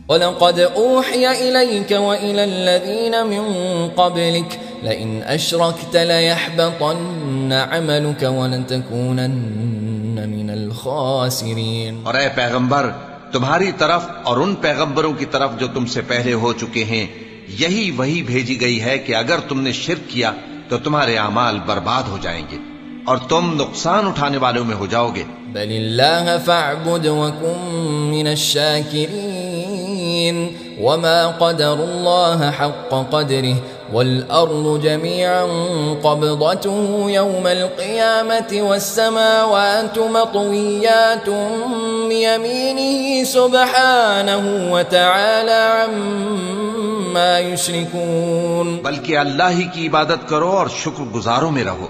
وَلَقَدْ أُوحِيَ إِلَيْكَ وَإِلَى الَّذِينَ مِن قَبْلِكَ لَئِنْ أَشْرَكْتَ لَيَحْبَطَنَّ عَمَلُكَ وَلَتَكُونَنَّ مِنَ الْخَاسِرِينَ۔ اور اے پیغمبر، تمہاری طرف اور ان پیغمبروں کی طرف جو تم سے پہلے ہو چکے ہیں یہی وحی بھیجی گئی ہے کہ اگر تم نے شرک کیا تو تمہارے اعمال برباد ہو جائیں گے اور تم نقصان اٹھانے والوں میں ہو جاؤ گے۔ بل اللہ فاعبد وکن من الشاکرین وما قدر اللہ حق قدره والارض جميعا قبضته يوم القيامة والسماوات مطويات بيمينه سبحانه وتعالى عما يشركون۔ بلکہ اللہ ہی کی عبادت کرو اور شکر گزاروں میں رہو،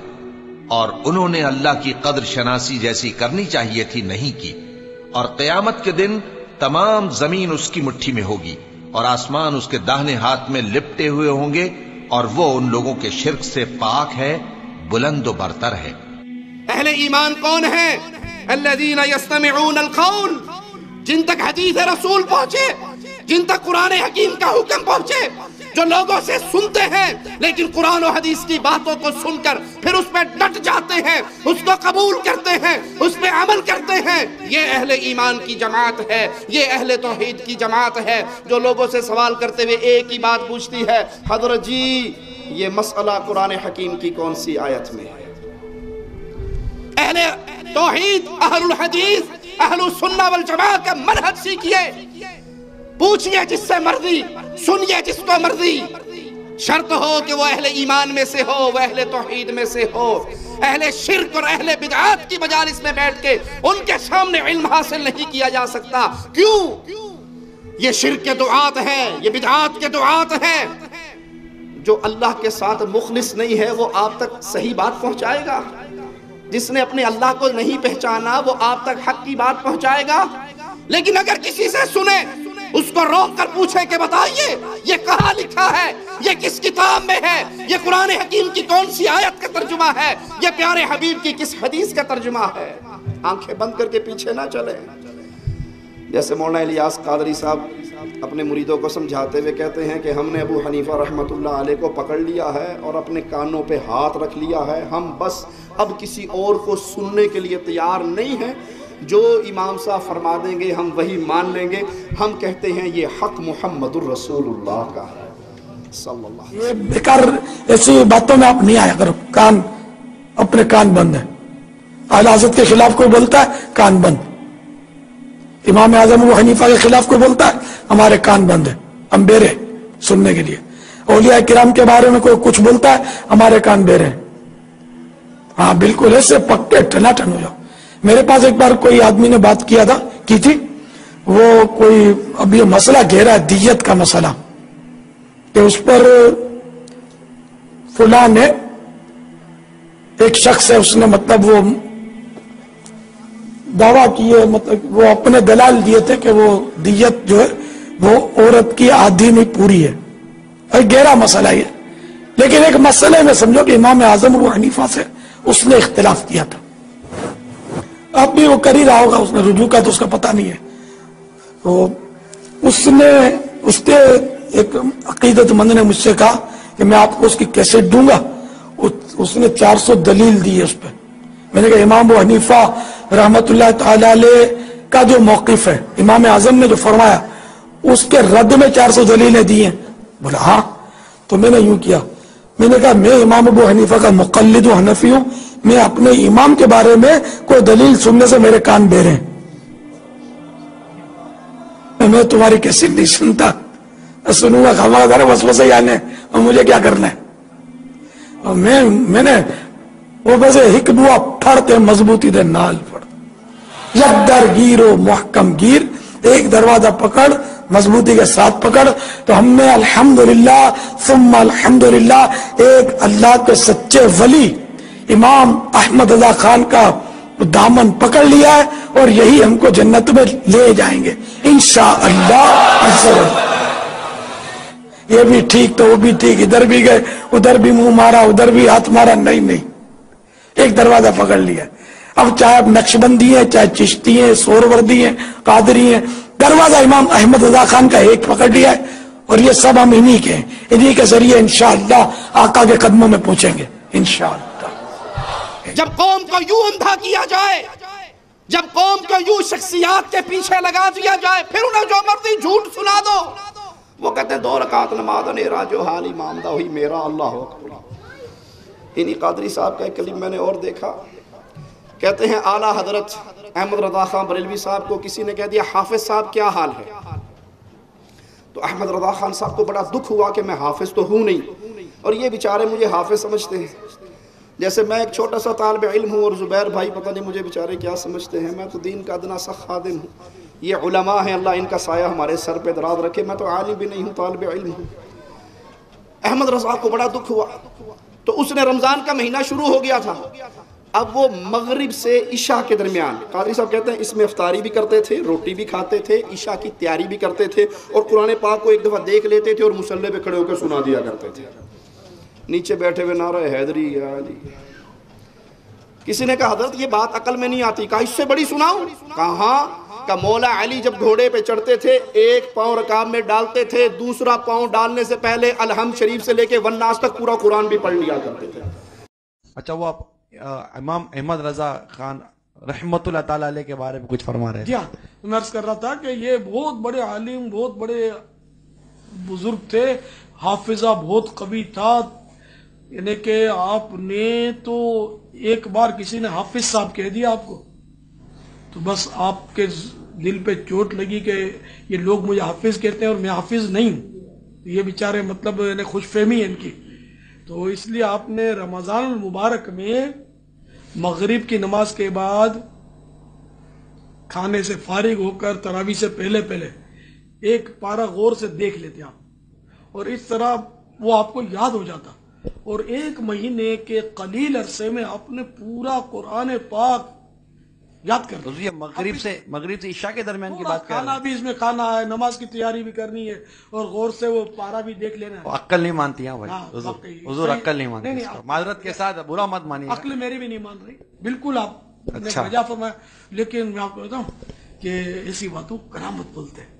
اور انہوں نے اللہ کی قدر شناسی جیسی کرنی چاہیے تھی نہیں کی، اور قیامت کے دن تمام زمین اس کی مٹھی میں ہوگی اور آسمان اس کے داہنے ہاتھ میں لپٹے ہوئے ہوں گے، اور وہ ان لوگوں کے شرک سے پاک ہے، بلند و برتر ہے۔ اہل ایمان کون ہیں؟ الذین یستمعون القول، جن تک حدیث رسول پہنچے، جن تک قرآن حکیم کا حکم پہنچے، جو لوگوں سے سنتے ہیں لیکن قرآن و حدیث کی باتوں کو سن کر پھر اس پہ ڈٹ جاتے ہیں، اس کو قبول کرتے ہیں، اس پہ عمل کرتے ہیں، یہ اہل ایمان کی جماعت ہے، یہ اہل توحید کی جماعت ہے، جو لوگوں سے سوال کرتے ہوئے ایک ہی بات پوچھتی ہے، حضرت جی یہ مسئلہ قرآن حکیم کی کون سی آیت میں ہے؟ اہل توحید، اہل الحدیث، اہل السنہ والجماعت کا منہج سیکھیے، پوچھئے جس سے مرضی، سنیے جس کو مرضی، شرط ہو کہ وہ اہل ایمان میں سے ہو، وہ اہل توحید میں سے ہو۔ اہل شرک اور اہل بدعات کی مجالس میں بیٹھ کے ان کے سامنے علم حاصل نہیں کیا جا سکتا۔ کیوں؟ یہ شرک کے دعات ہیں، یہ بدعات کے دعات ہیں۔ جو اللہ کے ساتھ مخلص نہیں ہے وہ آپ تک صحیح بات پہنچائے گا، جس نے اپنے اللہ کو نہیں پہچانا وہ آپ تک حق کی بات پہنچائے گا۔ لیکن اگر کسی سے سنے، اس کو روک کر پوچھے کہ بتائیے یہ کہاں لکھا ہے، یہ کس کتاب میں ہے، یہ قرآن حکیم کی کون سی آیت کا ترجمہ ہے، یہ پیارے حبیب کی کس حدیث کا ترجمہ ہے، آنکھیں بند کر کے پیچھے نہ چلیں۔ جیسے مولانا الیاس قادری صاحب اپنے مریدوں کو سمجھاتے ہوئے کہتے ہیں کہ ہم نے ابو حنیفہ رحمۃ اللہ علیہ کو پکڑ لیا ہے اور اپنے کانوں پہ ہاتھ رکھ لیا ہے، ہم بس اب کسی اور کو سننے کے لیے تیار نہیں ہیں، جو امام صاحب فرما دیں گے ہم وہی مان لیں گے۔ ہم کہتے ہیں یہ حق محمد الرسول اللہ کا ہے صلی اللہ علیہ وسلم۔ یہ بیکار ایسی باتوں میں آپ نہیں آیا کرو، کان اپنے کان بند ہے۔ اعلی حضرت کے خلاف کوئی بولتا ہے کان بند، امام اعظم ابو حنیفہ کے خلاف کوئی بولتا ہے ہمارے کان بند ہے، ہم بیرے سننے کے لیے۔ اولیاء کرام کے بارے میں کوئی کچھ بولتا ہے ہمارے کان بیرے۔ ہاں بالکل ایسے پکے ٹناٹن ہو جاؤ۔ میرے پاس ایک بار کوئی آدمی نے بات کی تھی، وہ کوئی اب یہ مسئلہ گہرا ہے، دیت کا مسئلہ، کہ اس پر فلاں نے ایک شخص ہے، اس نے مطلب وہ دعویٰ کیے، مطلب وہ اپنے دلائل دیے تھے کہ وہ دیت جو ہے وہ عورت کی آدھی نہیں پوری ہے۔ ایک گہرا مسئلہ یہ، لیکن ایک مسئلے میں سمجھو کہ امام اعظم ابو حنیفہ سے اس نے اختلاف کیا تھا۔ اب بھی وہ کر ہی رہا ہوگا، اس نے رجوع کا تو اس کا پتہ نہیں ہے۔ تو اس نے ایک عقیدت مند نے مجھ سے کہا کہ میں آپ کو اس کی کیسٹ دوں گا، اس نے 400 دلیل دی ہے اس پہ۔ میں نے کہا امام ابو حنیفہ رحمت اللہ تعالی علیہ کا جو موقف ہے، امام اعظم نے جو فرمایا اس کے رد میں 400 دلیلیں دی ہیں۔ بولا ہاں۔ تو میں نے یوں کیا، میں نے کہا میں امام ابو حنیفہ کا مقلد و حنفی ہوں، میں اپنے امام کے بارے میں کوئی دلیل سننے سے میرے کان بہرے ہیں، میں تمہاری کیسی نہیں سنتا، سنوں گا خواہ ذرا وسوسے ہی آنے، اور مجھے کیا کرنا ہے۔ اور میں نے وہ بس ہک بوا پھڑتے مضبوطی دے نال پھڑ، یک در گیر و محکم گیر، ایک دروازہ پکڑ مضبوطی کے ساتھ پکڑ۔ تو ہم نے الحمدللہ ثم الحمدللہ ایک اللہ کے سچے ولی امام احمد رضا خان کا دامن پکڑ لیا ہے، اور یہی ہم کو جنت میں لے جائیں گے انشاءاللہ۔ یہ بھی ٹھیک تو وہ بھی ٹھیک، ادھر بھی گئے، ادھر بھی منہ مارا، ادھر بھی ہاتھ مارا، نہیں ایک دروازہ پکڑ لیا۔ اب چاہے اب نقشبندی ہیں، چاہے چشتی ہیں، سہروردی ہیں، قادری ہیں، دروازہ امام احمد رضا خان کا ایک پکڑ لیا ہے، اور یہ سب ہم انہی کے ہیں، انہی کے ذریعے انشاءاللہ آقا کے قدموں میں پہنچیں گے انشاءاللہ۔ جب قوم کو یوں اندھا کیا جائے، جب قوم کو یوں شخصیات کے پیچھے لگا دیا جائے، پھر انہیں جو مرضی جھوٹ سنا دو۔ وہ کہتے ہیں 2 رکعت نماز نیرا جو حال امام دا ہوئی میرا اللہ اکبر۔ انہی قادری صاحب کا ایک کلیم میں نے اور دیکھا، کہتے ہیں اعلیٰ حضرت احمد رضا خان بریلوی صاحب کو کسی نے کہہ دیا حافظ صاحب کیا حال ہے، تو احمد رضا خان صاحب کو بڑا دکھ ہوا کہ میں حافظ تو ہوں نہیں، اور یہ بیچارے مجھے حافظ سمجھتے ہیں، جیسے میں ایک چھوٹا سا طالب علم ہوں اور زبیر بھائی پتہ نہیں مجھے بیچارے کیا سمجھتے ہیں، میں تو دین کا ادنا سا خادم ہوں، یہ علماء ہیں اللہ ان کا سایہ ہمارے سر پہ دراز رکھے، میں تو عالم بھی نہیں ہوں، طالب علم ہوں۔ احمد رضا کو بڑا دکھ ہوا، تو اس نے رمضان کا مہینہ شروع ہو گیا تھا، اب وہ مغرب سے عشاء کے درمیان قادری صاحب کہتے ہیں اس میں افطاری بھی کرتے تھے، روٹی بھی کھاتے تھے، عشاء کی تیاری بھی کرتے تھے، اور قرآن پاک کو ایک دفعہ دیکھ لیتے تھے اور مصلی پہ کھڑے ہو کے سنا دیا کرتے تھے، نیچے بیٹھے ہوئے نعرہ حیدری یا علی۔ کسی نے کہا حضرت یہ بات عقل میں نہیں آتی، کہا اس سے بڑی سناؤں، کہا کہ مولا علی جب گھوڑے پہ چڑھتے تھے ایک پاؤں رکاب میں ڈالتے تھے، دوسرا پاؤں ڈالنے سے پہلے الحمد شریف سے لے کے والناس تک پورا قرآن بھی پڑھ لیا کرتے تھے۔ اچھا، وہ آپ امام احمد رضا خان رحمت اللہ تعالیٰ علیہ کے بارے میں کچھ فرما رہے ہیں؟ جی ہاں، میں عرض کر رہا تھا کہ یہ بہت بڑے عالم، بہت بڑے بزرگ تھے، حافظہ بہت قوی تھا، یعنی کہ آپ نے تو ایک بار کسی نے حافظ صاحب کہہ دیا آپ کو تو بس آپ کے دل پہ چوٹ لگی کہ یہ لوگ مجھے حافظ کہتے ہیں اور میں حافظ نہیں ہوں، یہ بیچارے مطلب یعنی خوش فہمی ہے ان کی، تو اس لیے آپ نے رمضان المبارک میں مغرب کی نماز کے بعد کھانے سے فارغ ہو کر تراویح سے پہلے ایک پارہ غور سے دیکھ لیتے آپ، اور اس طرح وہ آپ کو یاد ہو جاتا، اور 1 مہینے کے قلیل عرصے میں آپ نے پورا قرآن پاک یاد کر یہ مغرب سے عشاء کے درمیان کی بات کر رہے ہیں، کھانا بھی اس میں کھانا ہے، نماز کی تیاری بھی کرنی ہے، اور غور سے وہ پارہ بھی دیکھ لینا ہے۔ عقل نہیں مانتی ہیں بھائی، حضور عقل نہیں مانتی، معذرت کے ساتھ برا مت مانیے، عقل میری بھی نہیں مان رہی، بالکل آپ نے وجہ فرمایا، لیکن میں آپ کو بتاؤں کہ ایسی باتوں کرامت بولتے ہیں،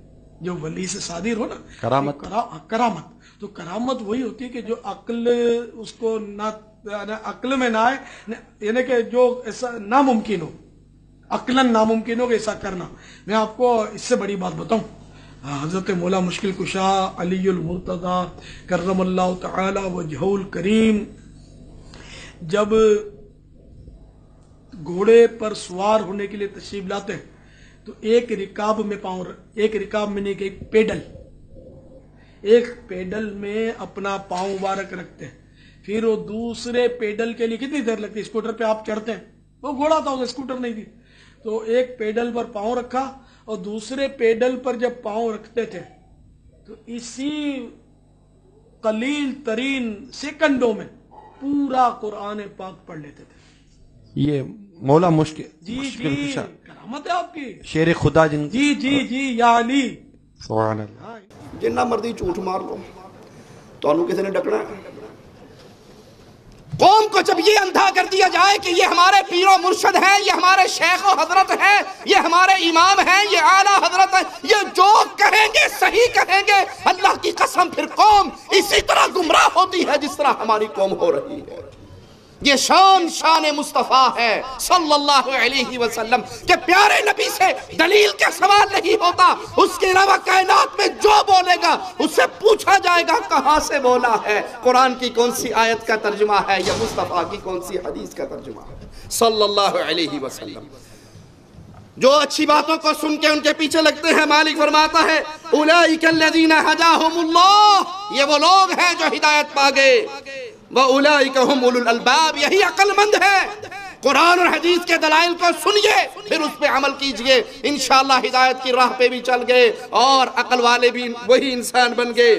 جو ولی سے صادر ہو نا کرامت، تو کرامت وہی ہوتی ہے کہ جو عقل اس کو نہ عقل میں نہ آئے، یعنی کہ جو ایسا ناممکن ہو، عقلاً ناممکن ہو کہ ایسا کرنا۔ میں آپ کو اس سے بڑی بات بتاؤں، حضرت مولا مشکل کشا علی المرتضی کرم اللہ تعالی وجہہ الکریم جب گھوڑے پر سوار ہونے کے لیے تشریف لاتے ہیں تو ایک رکاب میں نہیں کہ ایک پیڈل میں اپنا پاؤں مبارک رکھتے ہیں، پھر وہ دوسرے پیڈل کے لیے کتنی دیر لگتی ہے؟ اسکوٹر پہ آپ چڑھتے ہیں، وہ گھوڑا تھا، اسکوٹر نہیں تھی، تو ایک پیڈل پر پاؤں رکھا اور دوسرے پیڈل پر جب پاؤں رکھتے تھے تو اسی قلیل ترین سیکنڈوں میں پورا قرآن پاک پڑھ لیتے تھے۔ یہ مولا مشکل جی کرامت ہے آپ کی، شیر خدا جن جی یا علی سبحان اللہ۔ جنہ مرضی جھوٹ مار لو، تو انہوں کسی نے ڈکنا ہے؟ قوم کو جب یہ اندھا کر دیا جائے کہ یہ ہمارے پیر و مرشد ہیں، یہ ہمارے شیخ و حضرت ہیں، یہ ہمارے امام ہیں، یہ اعلیٰ حضرت ہیں، یہ جو کہیں گے صحیح کہیں گے، اللہ کی قسم پھر قوم اسی طرح گمراہ ہوتی ہے جس طرح ہماری قوم ہو رہی ہے۔ یہ شان مصطفیٰ ہے صلی اللہ علیہ وسلم کہ پیارے نبی سے دلیل کا سوال نہیں ہوتا، اس کے علاوہ کائنات میں جو بولے گا اس سے پوچھا جائے گا کہاں سے بولا ہے، قرآن کی کون سی آیت کا ترجمہ ہے یا مصطفیٰ کی کون سی حدیث کا ترجمہ ہے صلی اللہ علیہ وسلم۔ جو اچھی باتوں کو سن کے ان کے پیچھے لگتے ہیں، مالک فرماتا ہے اولئک الذین ھداھم اللہ، یہ وہ لوگ ہیں جو ہدایت پا گئے، وَأُولَئِكَ هُمْ أُولُو الْأَلْبَابِ، یہی عقل مند ہے۔ قرآن اور حدیث کے دلائل کو سنیے پھر اس پہ عمل کیجئے، انشاءاللہ ہدایت کی راہ پہ بھی چل گئے اور عقل والے بھی وہی انسان بن گئے۔